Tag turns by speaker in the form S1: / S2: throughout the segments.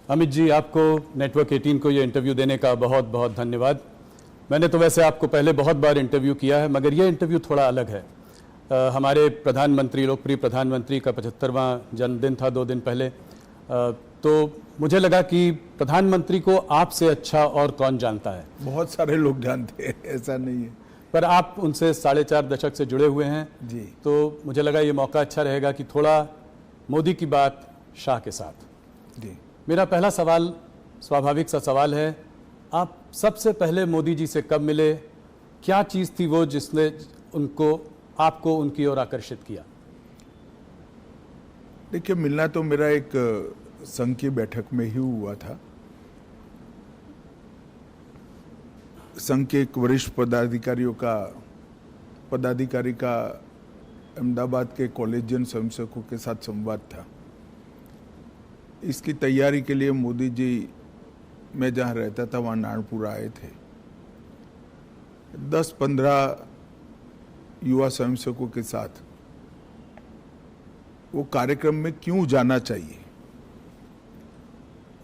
S1: अमित जी, आपको नेटवर्क 18 को ये इंटरव्यू देने का बहुत बहुत धन्यवाद। मैंने तो वैसे आपको पहले बहुत बार इंटरव्यू किया है, मगर ये इंटरव्यू थोड़ा अलग है। हमारे प्रधानमंत्री, लोकप्रिय प्रधानमंत्री का 75वां जन्मदिन था 2 दिन पहले। तो मुझे लगा कि प्रधानमंत्री को आपसे अच्छा और कौन जानता है।
S2: बहुत सारे लोग जानते हैं, ऐसा नहीं है,
S1: पर आप उनसे 4.5 दशक से जुड़े हुए हैं
S2: जी।
S1: तो मुझे लगा ये मौका अच्छा रहेगा कि थोड़ा मोदी की बात शाह के साथ।
S2: जी।
S1: मेरा पहला सवाल स्वाभाविक सा सवाल है, आप सबसे पहले मोदी जी से कब मिले? क्या चीज़ थी वो जिसने आपको उनकी ओर आकर्षित किया?
S2: देखिए, मिलना तो मेरा एक संघ की बैठक में ही हुआ था। संघ के एक वरिष्ठ पदाधिकारी का अहमदाबाद के कॉलेजियन स्वयंसेवकों के साथ संवाद था। इसकी तैयारी के लिए मोदी जी, मैं जहाँ रहता था वहाँ नानपुर आए थे। 10-15 युवा स्वयंसेवकों के साथ वो कार्यक्रम में क्यों जाना चाहिए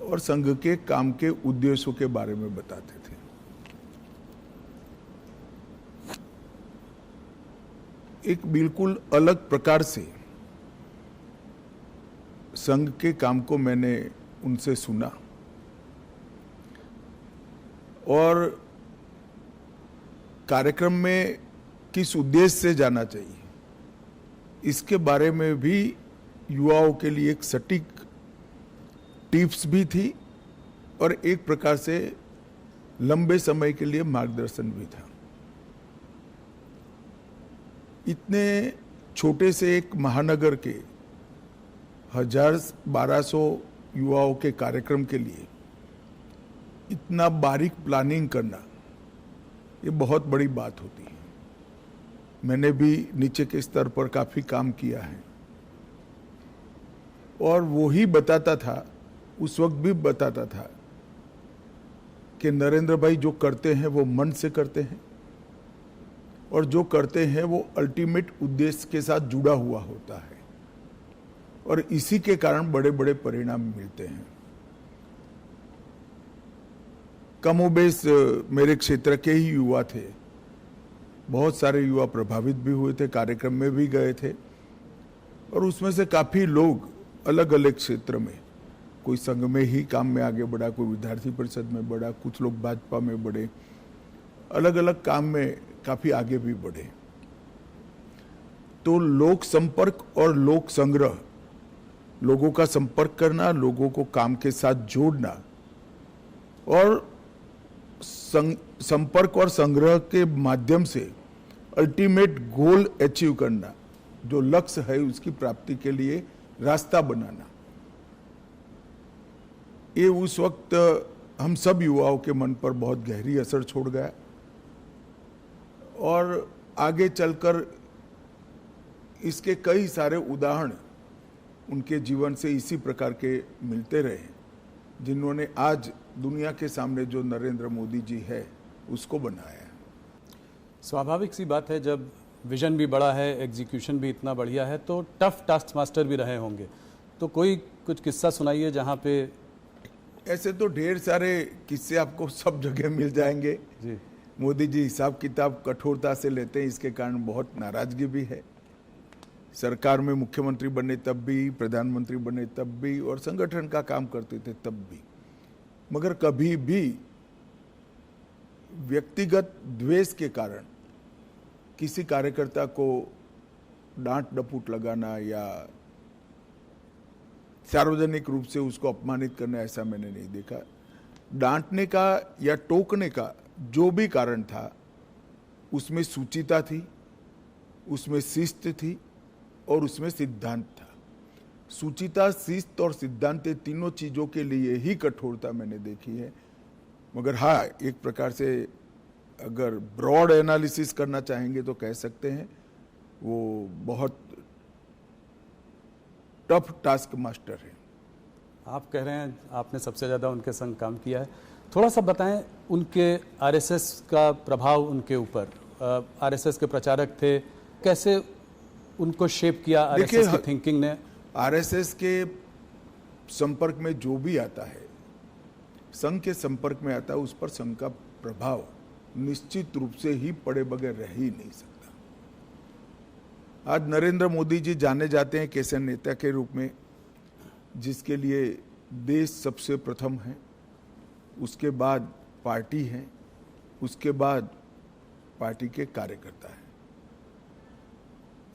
S2: और संघ के काम के उद्देश्यों के बारे में बताते थे। एक बिल्कुल अलग प्रकार से संघ के काम को मैंने उनसे सुना और कार्यक्रम में किस उद्देश्य से जाना चाहिए इसके बारे में भी युवाओं के लिए एक सटीक टिप्स भी थी और एक प्रकार से लंबे समय के लिए मार्गदर्शन भी था। इतने छोटे से एक महानगर के 1200 युवाओं के कार्यक्रम के लिए इतना बारीक प्लानिंग करना, ये बहुत बड़ी बात होती है। मैंने भी नीचे के स्तर पर काफी काम किया है और वो ही बताता था, उस वक्त भी बताता था कि नरेंद्र भाई जो करते हैं वो मन से करते हैं और जो करते हैं वो अल्टीमेट उद्देश्य के साथ जुड़ा हुआ होता है और इसी के कारण बड़े बड़े परिणाम मिलते हैं। कमोबेश मेरे क्षेत्र के ही युवा थे, बहुत सारे युवा प्रभावित भी हुए थे, कार्यक्रम में भी गए थे और उसमें से काफी लोग अलग अलग क्षेत्र में, कोई संघ में ही काम में आगे बढ़ा, कोई विद्यार्थी परिषद में बढ़ा, कुछ लोग भाजपा में बढ़े, अलग अलग काम में काफी आगे भी बढ़े। तो लोक संपर्क और लोक संग्रह, लोगों का संपर्क करना, लोगों को काम के साथ जोड़ना और संपर्क और संग्रह के माध्यम से अल्टीमेट गोल अचीव करना, जो लक्ष्य है उसकी प्राप्ति के लिए रास्ता बनाना, ये उस वक्त हम सब युवाओं के मन पर बहुत गहरी असर छोड़ गया और आगे चलकर इसके कई सारे उदाहरण उनके जीवन से इसी प्रकार के मिलते रहे, जिन्होंने आज दुनिया के सामने जो नरेंद्र मोदी जी है उसको बनाया है।
S1: स्वाभाविक सी बात है, जब विजन भी बड़ा है, एग्जीक्यूशन भी इतना बढ़िया है, तो टफ टास्क मास्टर भी रहे होंगे। तो कुछ किस्सा सुनाइए जहाँ पे।
S2: ऐसे तो ढेर सारे किस्से आपको सब जगह मिल जाएंगे
S1: जी।
S2: मोदी जी हिसाब किताब कठोरता से लेते हैं, इसके कारण बहुत नाराजगी भी है। सरकार में मुख्यमंत्री बने तब भी, प्रधानमंत्री बने तब भी और संगठन का काम करते थे तब भी, मगर कभी भी व्यक्तिगत द्वेष के कारण किसी कार्यकर्ता को डांट डपूट लगाना या सार्वजनिक रूप से उसको अपमानित करना, ऐसा मैंने नहीं देखा। डांटने का या टोकने का जो भी कारण था उसमें सूचिता थी, उसमें शिस्त थी और उसमें सिद्धांत था। सूचिता, शिस्त और सिद्धांत, तीनों चीजों के लिए ही कठोरता मैंने देखी है। मगर हाँ, एक प्रकार से अगर ब्रॉड एनालिसिस करना चाहेंगे तो कह सकते हैं वो बहुत टफ टास्क मास्टर है।
S1: आप कह रहे हैं आपने सबसे ज़्यादा उनके संग काम किया है, थोड़ा सा बताएं उनके आरएसएस का प्रभाव उनके ऊपर। आरएसएस के प्रचारक थे, कैसे उनको शेप किया आरएसएस की थिंकिंग ने?
S2: आरएसएस के संपर्क में जो भी आता है संघ के संपर्क में आता है उस पर संघ का प्रभाव निश्चित रूप से ही पड़े बगैर रह ही नहीं सकता। आज नरेंद्र मोदी जी जाने जाते हैं कैसे नेता के रूप में जिसके लिए देश सबसे प्रथम है, उसके बाद पार्टी है, उसके बाद पार्टी के कार्यकर्ता है।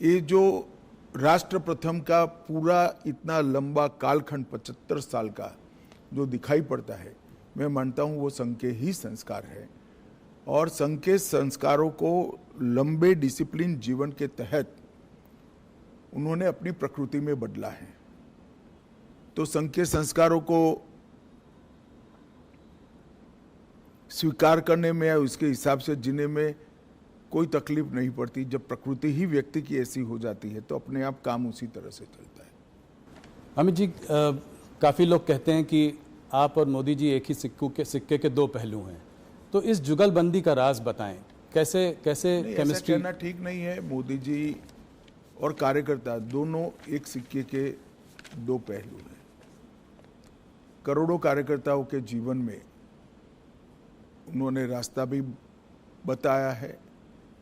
S2: ये जो राष्ट्र प्रथम का पूरा इतना लंबा कालखंड 75 साल का जो दिखाई पड़ता है, मैं मानता हूं वो संघ के ही संस्कार है और संघ के संस्कारों को लंबे डिसिप्लिन जीवन के तहत उन्होंने अपनी प्रकृति में बदला है। तो संघ के संस्कारों को स्वीकार करने में या उसके हिसाब से जीने में कोई तकलीफ नहीं पड़ती। जब प्रकृति ही व्यक्ति की ऐसी हो जाती है तो अपने आप काम उसी तरह से चलता है।
S1: अमित जी, काफ़ी लोग कहते हैं कि आप और मोदी जी एक ही सिक्के के दो पहलू हैं, तो इस जुगलबंदी का राज बताएं। कैसे केमिस्ट्री?
S2: कहना ठीक नहीं है। मोदी जी और कार्यकर्ता दोनों एक सिक्के के दो पहलू हैं। करोड़ों कार्यकर्ताओं के जीवन में उन्होंने रास्ता भी बताया है,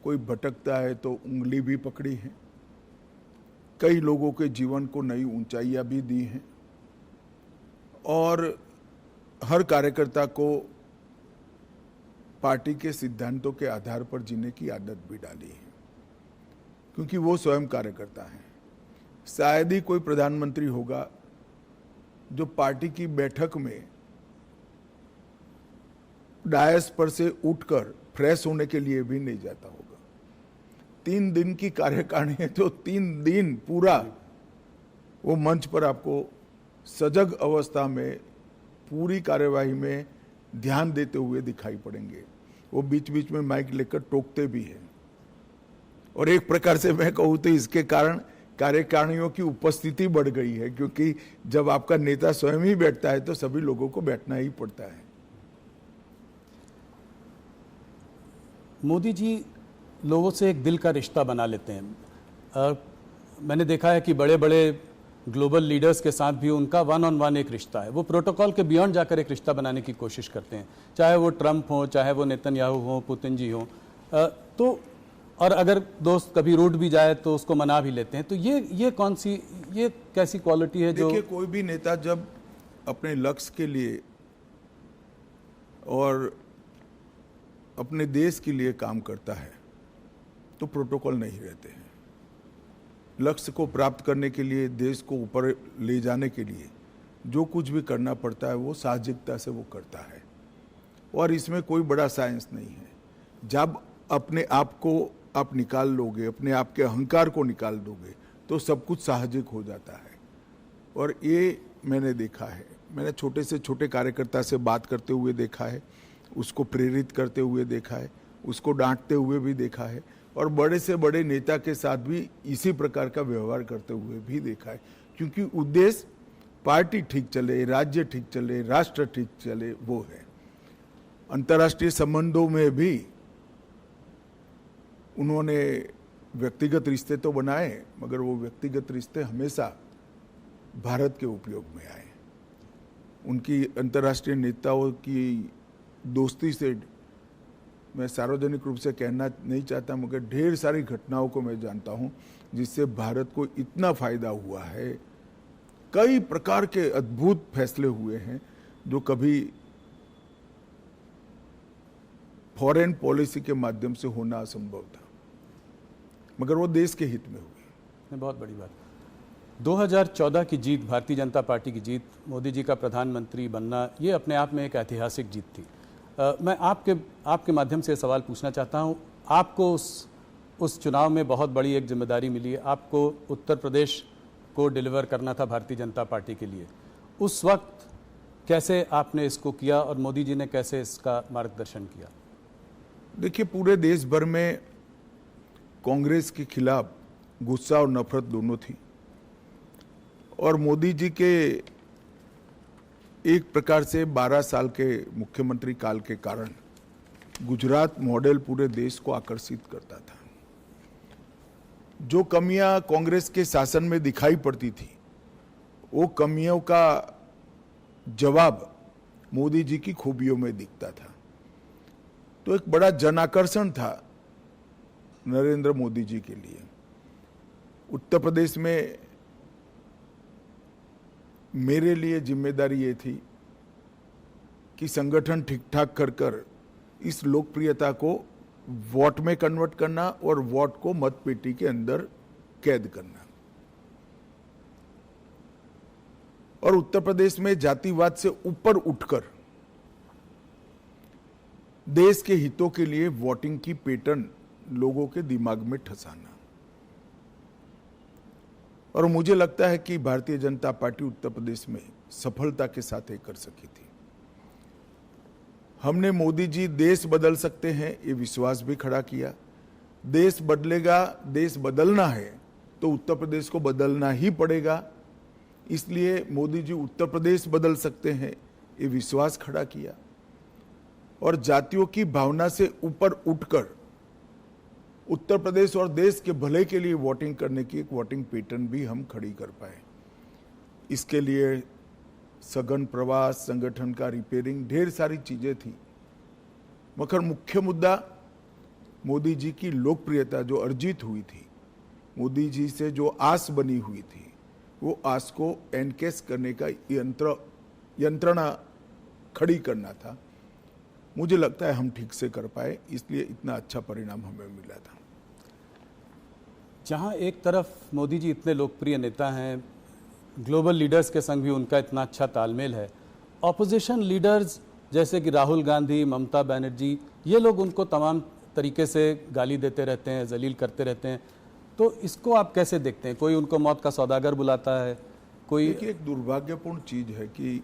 S2: कोई भटकता है तो उंगली भी पकड़ी है, कई लोगों के जीवन को नई ऊंचाइयां भी दी हैं और हर कार्यकर्ता को पार्टी के सिद्धांतों के आधार पर जीने की आदत भी डाली है, क्योंकि वो स्वयं कार्यकर्ता है। शायद ही कोई प्रधानमंत्री होगा जो पार्टी की बैठक में डायस पर से उठकर फ्रेश होने के लिए भी नहीं जाता होगा। 3 दिन की कार्यकारिणी है तो 3 दिन पूरा वो मंच पर आपको सजग अवस्था में पूरी कार्यवाही में ध्यान देते हुए दिखाई पड़ेंगे। वो बीच बीच में माइक लेकर टोकते भी हैं और एक प्रकार से मैं कहूँ तो इसके कारण कार्यकारिणियों की उपस्थिति बढ़ गई है, क्योंकि जब आपका नेता स्वयं ही बैठता है तो सभी लोगों को बैठना ही पड़ता है।
S1: मोदी जी लोगों से एक दिल का रिश्ता बना लेते हैं। मैंने देखा है कि बड़े बड़े ग्लोबल लीडर्स के साथ भी उनका 1-on-1 एक रिश्ता है। वो प्रोटोकॉल के बियॉन्ड जाकर एक रिश्ता बनाने की कोशिश करते हैं, चाहे वो ट्रंप हो, चाहे वो नेतन्याहू हो, पुतिन जी हो। तो और अगर दोस्त कभी रूठ भी जाए तो उसको मना भी लेते हैं। तो ये कैसी क्वालिटी है जो?
S2: देखिए, कोई भी नेता जब अपने लक्ष्य के लिए और अपने देश के लिए काम करता है तो प्रोटोकॉल नहीं रहते हैं। लक्ष्य को प्राप्त करने के लिए, देश को ऊपर ले जाने के लिए जो कुछ भी करना पड़ता है वो साहसिकता से वो करता है और इसमें कोई बड़ा साइंस नहीं है। जब अपने आप को आप निकाल लोगे, अपने आप के अहंकार को निकाल दोगे तो सब कुछ साहसिक हो जाता है। और ये मैंने देखा है, मैंने छोटे से छोटे कार्यकर्ता से बात करते हुए देखा है, उसको प्रेरित करते हुए देखा है, उसको डांटते हुए भी देखा है और बड़े से बड़े नेता के साथ भी इसी प्रकार का व्यवहार करते हुए भी देखा है, क्योंकि उद्देश्य पार्टी ठीक चले, राज्य ठीक चले, राष्ट्र ठीक चले, वो है। अंतर्राष्ट्रीय संबंधों में भी उन्होंने व्यक्तिगत रिश्ते तो बनाए, मगर वो व्यक्तिगत रिश्ते हमेशा भारत के उपयोग में आए। उनकी अंतर्राष्ट्रीय नेताओं की दोस्ती से मैं सार्वजनिक रूप से कहना नहीं चाहता, मगर ढेर सारी घटनाओं को मैं जानता हूं जिससे भारत को इतना फायदा हुआ है। कई प्रकार के अद्भुत फैसले हुए हैं जो कभी फॉरेन पॉलिसी के माध्यम से होना असंभव था, मगर वो देश के हित में हुई।
S1: बहुत बड़ी बात। 2014 की जीत, भारतीय जनता पार्टी की जीत, मोदी जी का प्रधानमंत्री बनना, ये अपने आप में एक ऐतिहासिक जीत थी। मैं आपके माध्यम से सवाल पूछना चाहता हूँ। आपको उस चुनाव में बहुत बड़ी एक जिम्मेदारी मिली है। आपको उत्तर प्रदेश को डिलीवर करना था भारतीय जनता पार्टी के लिए। उस वक्त कैसे आपने इसको किया और मोदी जी ने कैसे इसका मार्गदर्शन किया?
S2: देखिए, पूरे देश भर में कांग्रेस के खिलाफ गुस्सा और नफरत दोनों थी और मोदी जी के एक प्रकार से 12 साल के मुख्यमंत्री काल के कारण गुजरात मॉडल पूरे देश को आकर्षित करता था। जो कमियां कांग्रेस के शासन में दिखाई पड़ती थी, वो कमियों का जवाब मोदी जी की खूबियों में दिखता था। तो एक बड़ा जन आकर्षण था नरेंद्र मोदी जी के लिए। उत्तर प्रदेश में मेरे लिए जिम्मेदारी ये थी कि संगठन ठीक ठाक कर इस लोकप्रियता को वोट में कन्वर्ट करना और वोट को मतपेटी के अंदर कैद करना। और उत्तर प्रदेश में जातिवाद से ऊपर उठकर देश के हितों के लिए वोटिंग की पैटर्न लोगों के दिमाग में ठसाना। और मुझे लगता है कि भारतीय जनता पार्टी उत्तर प्रदेश में सफलता के साथ ये कर सकी थी। हमने मोदी जी देश बदल सकते हैं ये विश्वास भी खड़ा किया। देश बदलेगा, देश बदलना है तो उत्तर प्रदेश को बदलना ही पड़ेगा, इसलिए मोदी जी उत्तर प्रदेश बदल सकते हैं ये विश्वास खड़ा किया। और जातियों की भावना से ऊपर उठकर उत्तर प्रदेश और देश के भले के लिए वोटिंग करने की एक वोटिंग पैटर्न भी हम खड़ी कर पाए। इसके लिए सघन प्रवास, संगठन का रिपेयरिंग, ढेर सारी चीजें थी, मगर मुख्य मुद्दा मोदी जी की लोकप्रियता जो अर्जित हुई थी, मोदी जी से जो आस बनी हुई थी, वो आस को एनकेस करने का यंत्रणा खड़ी करना था। मुझे लगता है हम ठीक से कर पाए, इसलिए इतना अच्छा परिणाम हमें मिला था।
S1: जहां एक तरफ मोदी जी इतने लोकप्रिय नेता हैं, ग्लोबल लीडर्स के संग भी उनका इतना अच्छा तालमेल है, ऑपोजिशन लीडर्स जैसे कि राहुल गांधी, ममता बनर्जी, ये लोग उनको तमाम तरीके से गाली देते रहते हैं, जलील करते रहते हैं, तो इसको आप कैसे देखते हैं? कोई उनको मौत का सौदागर बुलाता है, कोई।
S2: देखिए, एक दुर्भाग्यपूर्ण चीज है कि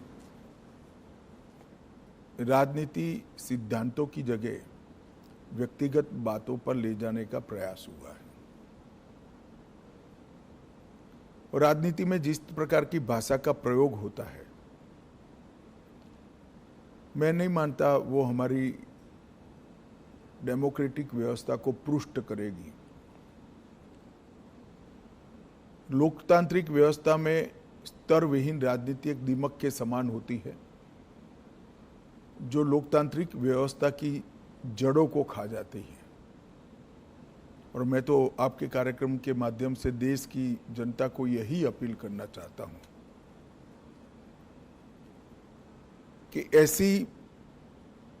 S2: राजनीति सिद्धांतों की जगह व्यक्तिगत बातों पर ले जाने का प्रयास हुआ है। और राजनीति में जिस प्रकार की भाषा का प्रयोग होता है, मैं नहीं मानता वो हमारी डेमोक्रेटिक व्यवस्था को पुष्ट करेगी। लोकतांत्रिक व्यवस्था में स्तर विहीन राजनीति एक दीमक के समान होती है जो लोकतांत्रिक व्यवस्था की जड़ों को खा जाती है। और मैं तो आपके कार्यक्रम के माध्यम से देश की जनता को यही अपील करना चाहता हूं कि ऐसी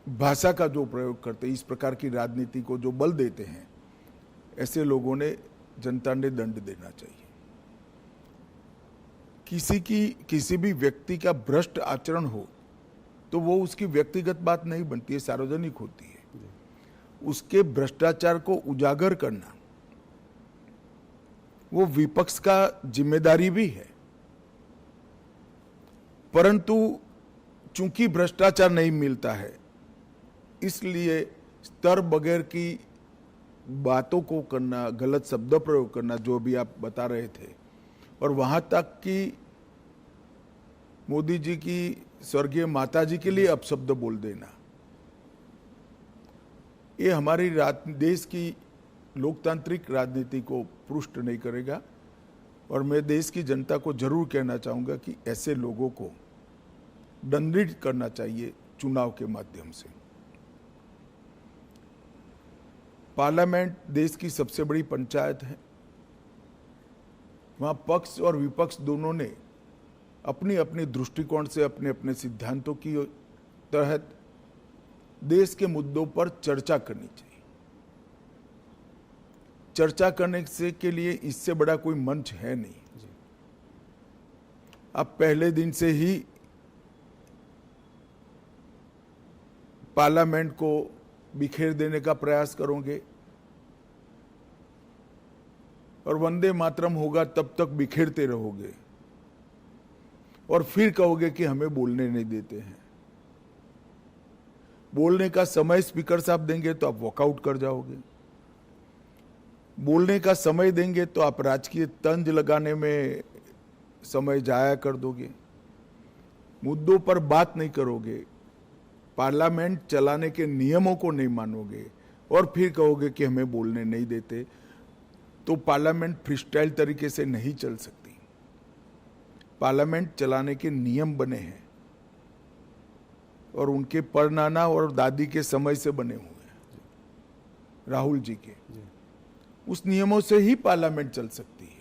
S2: भाषा का जो प्रयोग करते, इस प्रकार की राजनीति को जो बल देते हैं, ऐसे लोगों ने, जनता ने दंड देना चाहिए। किसी भी व्यक्ति का भ्रष्ट आचरण हो तो वो उसकी व्यक्तिगत बात नहीं बनती है, सार्वजनिक होती है। उसके भ्रष्टाचार को उजागर करना वो विपक्ष का जिम्मेदारी भी है, परंतु चूंकि भ्रष्टाचार नहीं मिलता है, इसलिए स्तर बगैर की बातों को करना, गलत शब्द प्रयोग करना, जो भी आप बता रहे थे, और वहां तक कि मोदी जी की स्वर्गीय माता जी के लिए अपशब्द बोल देना, ये हमारी देश की लोकतांत्रिक राजनीति को पुष्ट नहीं करेगा। और मैं देश की जनता को जरूर कहना चाहूंगा कि ऐसे लोगों को दंडित करना चाहिए चुनाव के माध्यम से। पार्लियामेंट देश की सबसे बड़ी पंचायत है। वहां पक्ष और विपक्ष दोनों ने अपनी अपनी दृष्टिकोण से, अपने अपने सिद्धांतों की तहत देश के मुद्दों पर चर्चा करनी चाहिए। चर्चा करने से के लिए इससे बड़ा कोई मंच है नहीं। आप पहले दिन से ही पार्लियामेंट को बिखेर देने का प्रयास करोगे और वंदे मातरम होगा तब तक बिखेरते रहोगे, और फिर कहोगे कि हमें बोलने नहीं देते हैं। बोलने का समय स्पीकर साहब देंगे तो आप वॉकआउट कर जाओगे, बोलने का समय देंगे तो आप राजकीय तंज लगाने में समय जाया कर दोगे, मुद्दों पर बात नहीं करोगे, पार्लियामेंट चलाने के नियमों को नहीं मानोगे, और फिर कहोगे कि हमें बोलने नहीं देते, तो पार्लियामेंट फ्रीस्टाइल तरीके से नहीं चल सकती। पार्लियामेंट चलाने के नियम बने हैं। और उनके परनाना और दादी के समय से बने हुए हैं, राहुल जी के। उस नियमों से ही पार्लियामेंट चल सकती है।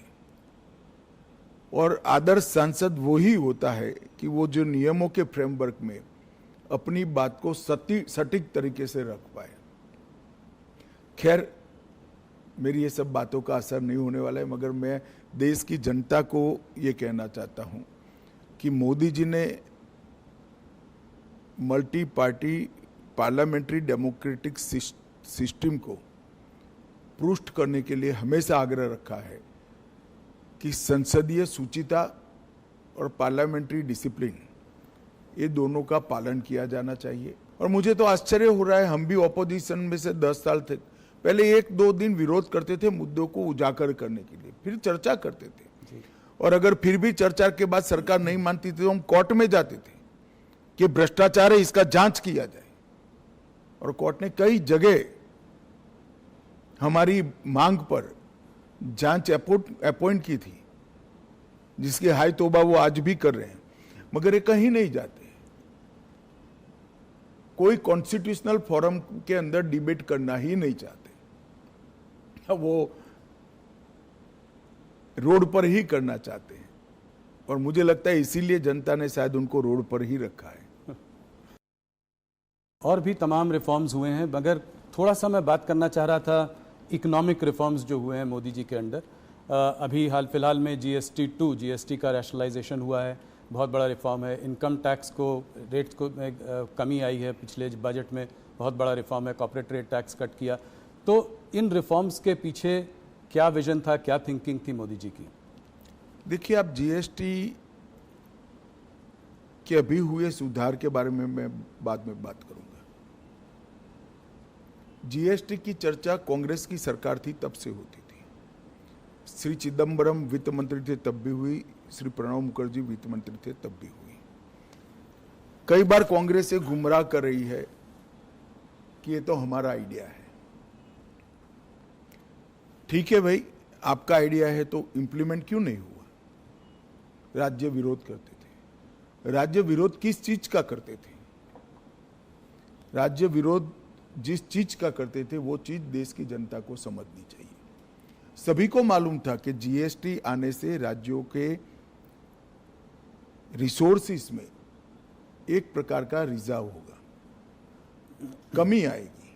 S2: और आदर्श सांसद वो ही होता है कि वो जो नियमों के फ्रेमवर्क में अपनी बात को सटीक तरीके से रख पाए। खैर, मेरी ये सब बातों का असर नहीं होने वाला है, मगर मैं देश की जनता को ये कहना चाहता हूं कि मोदी जी ने multi party parliamentary democratic system को पुष्ट करने के लिए हमेशा आग्रह रखा है कि संसदीय सूचिता और पार्लियामेंट्री डिसिप्लिन, ये दोनों का पालन किया जाना चाहिए। और मुझे तो आश्चर्य हो रहा है, हम भी ऑपोजिशन में से 10 साल थे, पहले 1-2 दिन विरोध करते थे मुद्दों को उजागर करने के लिए, फिर चर्चा करते थे, और अगर फिर भी चर्चा के बाद सरकार नहीं मानती थी तो हम कोर्ट में जाते थे कि भ्रष्टाचार है, इसका जांच किया जाए। और कोर्ट ने कई जगह हमारी मांग पर जांच अपॉइंट की थी, जिसकी हाय तौबा वो आज भी कर रहे हैं, मगर ये कहीं नहीं जाते। कोई कॉन्स्टिट्यूशनल फोरम के अंदर डिबेट करना ही नहीं चाहते, वो रोड पर ही करना चाहते हैं। और मुझे लगता है इसीलिए जनता ने शायद उनको रोड पर ही रखा है।
S1: और भी तमाम रिफॉर्म्स हुए हैं, मगर थोड़ा सा मैं बात करना चाह रहा था इकोनॉमिक रिफॉर्म्स जो हुए हैं मोदी जी के अंडर। अभी हाल फिलहाल में जीएसटी का रैशनलाइजेशन हुआ है, बहुत बड़ा रिफॉर्म है। इनकम टैक्स को रेट्स को कमी आई है, पिछले बजट में बहुत बड़ा रिफॉर्म है। कॉर्पोरेट रेट टैक्स कट किया। तो इन रिफॉर्म्स के पीछे क्या विजन था, क्या थिंकिंग थी मोदी जी की?
S2: देखिए, आप जीएसटी के अभी हुए सुधार के बारे में मैं बाद में बात करूंगा। जीएसटी की चर्चा कांग्रेस की सरकार थी तब से होती थी। श्री चिदम्बरम वित्त मंत्री थे तब भी हुई, श्री प्रणब मुखर्जी वित्त मंत्री थे तब भी हुई। कई बार कांग्रेस से गुमराह कर रही है कि ये तो हमारा आइडिया है। ठीक है भाई, आपका आइडिया है तो इंप्लीमेंट क्यों नहीं हुआ? राज्य विरोध करते थे। राज्य विरोध किस चीज का करते थे? राज्य विरोध जिस चीज का करते थे वो चीज देश की जनता को समझनी चाहिए। सभी को मालूम था कि जीएसटी आने से राज्यों के रिसोर्सेस में एक प्रकार का रिजार्व होगा, कमी आएगी।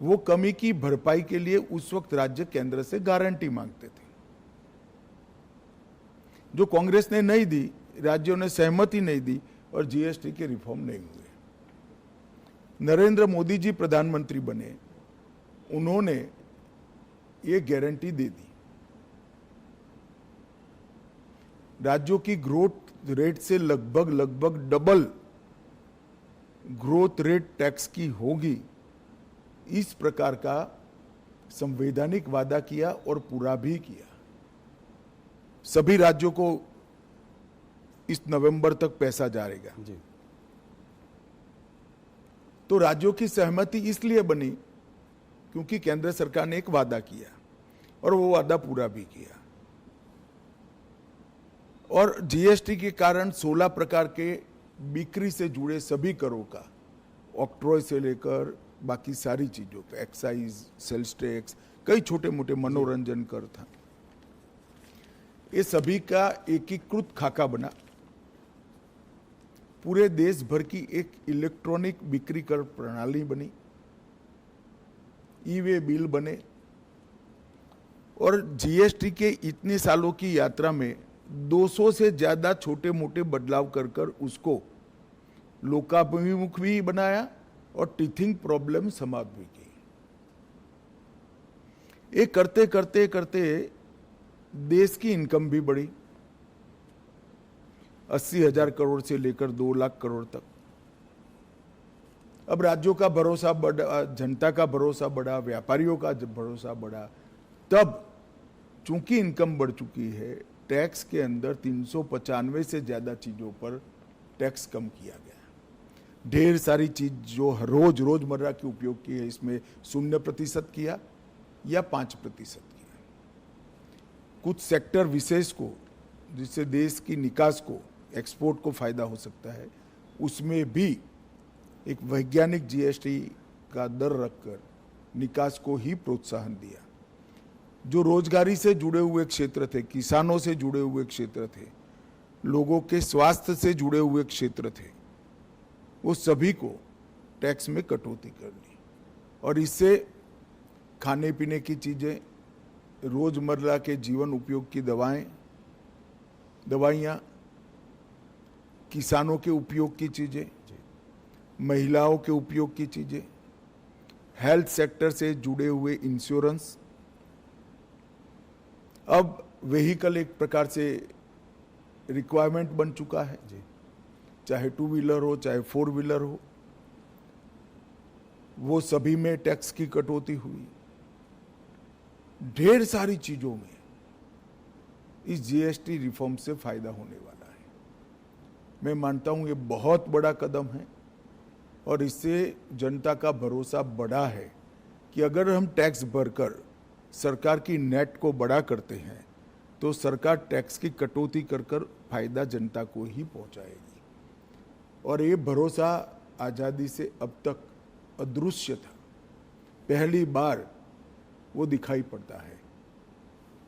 S2: वो कमी की भरपाई के लिए उस वक्त राज्य केंद्र से गारंटी मांगते थे, जो कांग्रेस ने नहीं दी, राज्यों ने सहमति नहीं दी और जीएसटी के रिफॉर्म नहीं हुए। नरेंद्र मोदी जी प्रधानमंत्री बने, उन्होंने ये गारंटी दे दी। राज्यों की ग्रोथ रेट से लगभग डबल ग्रोथ रेट टैक्स की होगी, इस प्रकार का संवैधानिक वादा किया और पूरा भी किया। सभी राज्यों को इस नवंबर तक पैसा जाएगा। तो राज्यों की सहमति इसलिए बनी क्योंकि केंद्र सरकार ने एक वादा किया और वो वादा पूरा भी किया। और जीएसटी के कारण 16 प्रकार के बिक्री से जुड़े सभी करों का, ऑक्ट्रॉय से लेकर बाकी सारी चीजों पे, एक्साइज, सेल्स टैक्स, कई छोटे मोटे मनोरंजन कर था, ये सभी का एकीकृत खाका बना। पूरे देश भर की एक इलेक्ट्रॉनिक बिक्री कर प्रणाली बनी, ई-वे बिल बने। और जीएसटी के इतने सालों की यात्रा में 200 से ज्यादा छोटे मोटे बदलाव कर कर उसको लोकाभिमुख भी बनाया और टीथिंग प्रॉब्लम समाप्त भी की। ये करते करते करते देश की इनकम भी बढ़ी, 80,000 करोड़ से लेकर 2 लाख करोड़ तक। अब राज्यों का भरोसा बढ़ा, जनता का भरोसा बढ़ा, व्यापारियों का भरोसा बढ़ा। तब चूंकि इनकम बढ़ चुकी है, टैक्स के अंदर 395 से ज्यादा चीजों पर टैक्स कम किया गया। ढेर सारी चीज जो रोजमर्रा के उपयोग की है, इसमें 0% किया या 5% किया। कुछ सेक्टर विशेष को, जिससे देश की निकास को, एक्सपोर्ट को फायदा हो सकता है, उसमें भी एक वैज्ञानिक जीएसटी का दर रखकर निकास को ही प्रोत्साहन दिया। जो रोजगारी से जुड़े हुए क्षेत्र थे, किसानों से जुड़े हुए क्षेत्र थे, लोगों के स्वास्थ्य से जुड़े हुए क्षेत्र थे, वो सभी को टैक्स में कटौती कर दी। और इससे खाने पीने की चीजें, रोजमर्रा के जीवन उपयोग की दवाइयाँ, किसानों के उपयोग की चीजें, महिलाओं के उपयोग की चीजें, हेल्थ सेक्टर से जुड़े हुए इंश्योरेंस, अब व्हीकल एक प्रकार से रिक्वायरमेंट बन चुका है, चाहे टू व्हीलर हो चाहे फोर व्हीलर हो, वो सभी में टैक्स की कटौती हुई। ढेर सारी चीजों में इस जीएसटी रिफॉर्म से फायदा होने वाला है। मैं मानता हूं ये बहुत बड़ा कदम है और इससे जनता का भरोसा बढ़ा है कि अगर हम टैक्स भरकर सरकार की नेट को बड़ा करते हैं तो सरकार टैक्स की कटौती कर फायदा जनता को ही पहुंचाएगी। और ये भरोसा आजादी से अब तक अदृश्य था, पहली बार वो दिखाई पड़ता है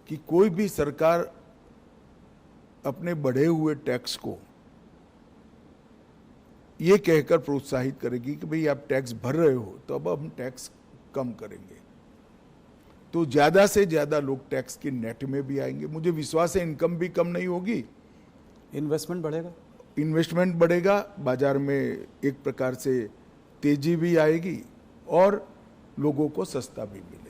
S2: कि कोई भी सरकार अपने बढ़े हुए टैक्स को ये कहकर प्रोत्साहित करेगी कि भाई आप टैक्स भर रहे हो तो अब हम टैक्स कम करेंगे, तो ज्यादा से ज्यादा लोग टैक्स की नेट में भी आएंगे। मुझे विश्वास है इनकम भी कम नहीं होगी,
S1: इन्वेस्टमेंट बढ़ेगा,
S2: इन्वेस्टमेंट बढ़ेगा, बाजार में एक प्रकार से तेजी भी आएगी और लोगों को सस्ता भी मिलेगा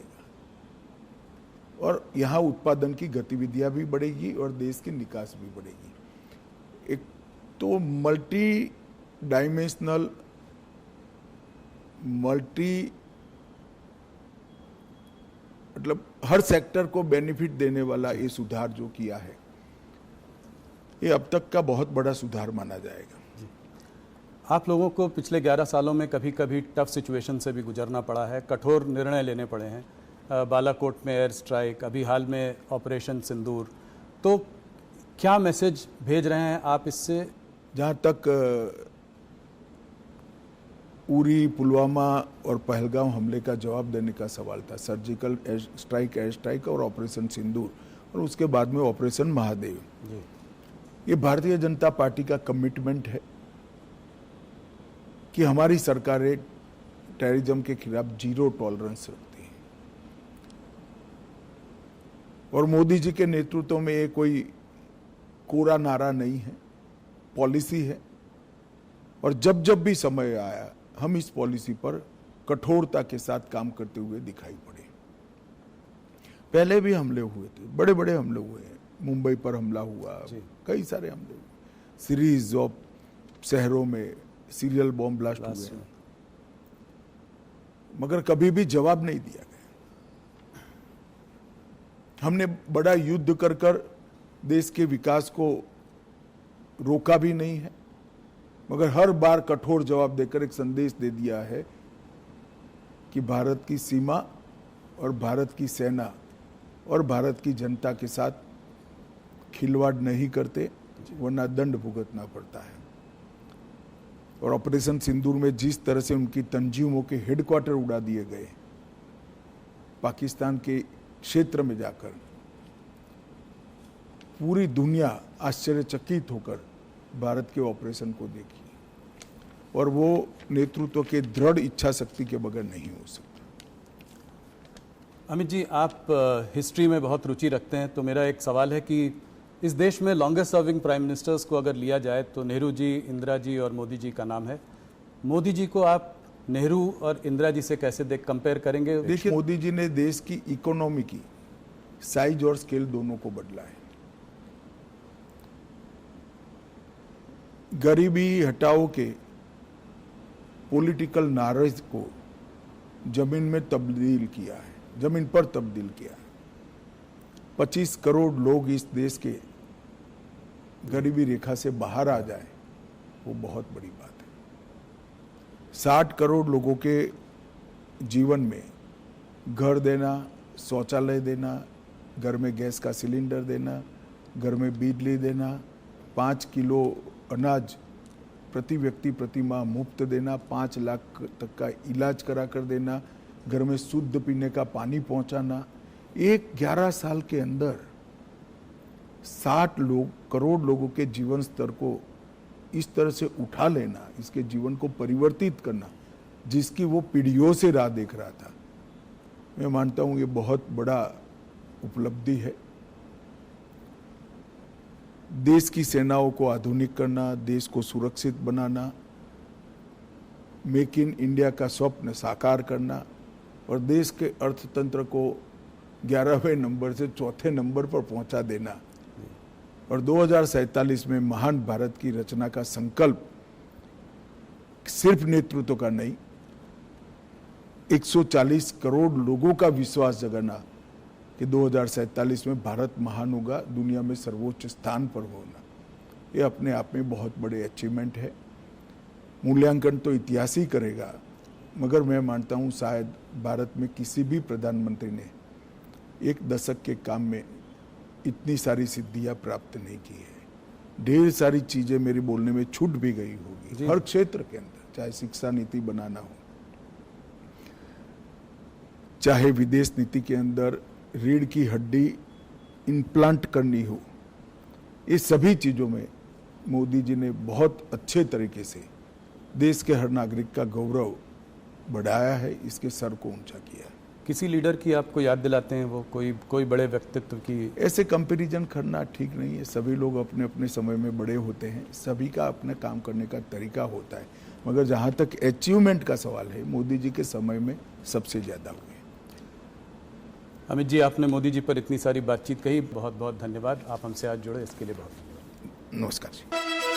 S2: और यहाँ उत्पादन की गतिविधियां भी बढ़ेगी और देश की निकास भी बढ़ेगी। एक तो मल्टी डायमेंशनल, मतलब हर सेक्टर को बेनिफिट देने वाला ये सुधार जो किया है, ये अब तक का बहुत बड़ा सुधार माना जाएगा।
S1: आप लोगों को पिछले 11 सालों में कभी कभी टफ सिचुएशन से भी गुजरना पड़ा है, कठोर निर्णय लेने पड़े हैं, बालाकोट में एयर स्ट्राइक, अभी हाल में ऑपरेशन सिंदूर, तो क्या मैसेज भेज रहे हैं आप इससे?
S2: जहाँ तक उरी, पुलवामा और पहलगाम हमले का जवाब देने का सवाल था, सर्जिकल एयर स्ट्राइक और ऑपरेशन सिंदूर और उसके बाद में ऑपरेशन महादेव, ये भारतीय जनता पार्टी का कमिटमेंट है कि हमारी सरकारें टेररिज्म के खिलाफ जीरो टॉलरेंस रखती है और मोदी जी के नेतृत्व में ये कोई कोरा नारा नहीं है, पॉलिसी है। और जब जब भी समय आया हम इस पॉलिसी पर कठोरता के साथ काम करते हुए दिखाई पड़े। पहले भी हमले हुए थे, बड़े बड़े हमले हुए हैं, मुंबई पर हमला हुआ, कई सारे हमले हुए, सीरीज ऑफ शहरों में सीरियल बॉम्ब ब्लास्ट हुए, मगर कभी भी जवाब नहीं दिया गया। हमने बड़ा युद्ध कर देश के विकास को रोका भी नहीं है, मगर हर बार कठोर जवाब देकर एक संदेश दे दिया है कि भारत की सीमा और भारत की सेना और भारत की जनता के साथ खिलवाड़ नहीं करते, वरना दंड भुगतना पड़ता है। और ऑपरेशन सिंदूर में जिस तरह से उनकी तंजीमों के हेडक्वार्टर उड़ा दिए गए, पाकिस्तान के क्षेत्र में जाकर पूरी दुनिया आश्चर्यचकित होकर भारत के ऑपरेशन को देखी और वो नेतृत्व के दृढ़ इच्छा शक्ति के बगैर नहीं हो सकता।
S1: अमित जी, आप हिस्ट्री में बहुत रुचि रखते हैं, तो मेरा एक सवाल है कि इस देश में लॉन्गेस्ट सर्विंग प्राइम मिनिस्टर्स को अगर लिया जाए तो नेहरू जी, इंदिरा जी और मोदी जी का नाम है। मोदी जी को आप नेहरू और इंदिरा जी से कैसे कंपेयर करेंगे?
S2: देखिए, मोदी जी ने देश की इकोनॉमी की साइज और स्केल दोनों को बदला है। गरीबी हटाओ के पॉलिटिकल नारेज को जमीन में तब्दील किया है, जमीन पर तब्दील किया है। 25 करोड़ लोग इस देश के गरीबी रेखा से बाहर आ जाए, वो बहुत बड़ी बात है। 60 करोड़ लोगों के जीवन में घर देना, शौचालय देना, घर में गैस का सिलेंडर देना, घर में बिजली देना, 5 किलो अनाज प्रति व्यक्ति प्रति माह मुफ्त देना, 5 लाख तक का इलाज करा कर देना, घर में शुद्ध पीने का पानी पहुंचाना। एक 11 साल के अंदर 60 करोड़ लोगों के जीवन स्तर को इस तरह से उठा लेना, इसके जीवन को परिवर्तित करना, जिसकी वो पीढ़ियों से राह देख रहा था, मैं मानता हूं ये बहुत बड़ा उपलब्धि है। देश की सेनाओं को आधुनिक करना, देश को सुरक्षित बनाना, मेक इन इंडिया का स्वप्न साकार करना और देश के अर्थतंत्र को 11वें नंबर से 4थे नंबर पर पहुंचा देना और 2047 में महान भारत की रचना का संकल्प सिर्फ नेतृत्व का नहीं, 140 करोड़ लोगों का विश्वास जगाना कि 2047 में भारत महान होगा, दुनिया में सर्वोच्च स्थान पर होना, ये अपने आप में बहुत बड़े अचीवमेंट है। मूल्यांकन तो इतिहास ही करेगा, मगर मैं मानता हूँ शायद भारत में किसी भी प्रधानमंत्री ने एक दशक के काम में इतनी सारी सिद्धियां प्राप्त नहीं की है। ढेर सारी चीजें मेरे बोलने में छूट भी गई होगी हर क्षेत्र के अंदर, चाहे शिक्षा नीति बनाना हो, चाहे विदेश नीति के अंदर रीढ़ की हड्डी इम्प्लांट करनी हो, ये सभी चीजों में मोदी जी ने बहुत अच्छे तरीके से देश के हर नागरिक का गौरव बढ़ाया है, इसके सर को ऊंचा किया है।
S1: किसी लीडर की आपको याद दिलाते हैं वो, कोई बड़े व्यक्तित्व की?
S2: ऐसे कंपैरिजन करना ठीक नहीं है। सभी लोग अपने अपने समय में बड़े होते हैं, सभी का अपना काम करने का तरीका होता है, मगर जहां तक अचीवमेंट का सवाल है, मोदी जी के समय में सबसे ज्यादा हुए।
S1: अमित जी, आपने मोदी जी पर इतनी सारी बातचीत कही, बहुत बहुत धन्यवाद। आप हमसे आज जुड़े इसके लिए बहुत
S2: नमस्कार जी।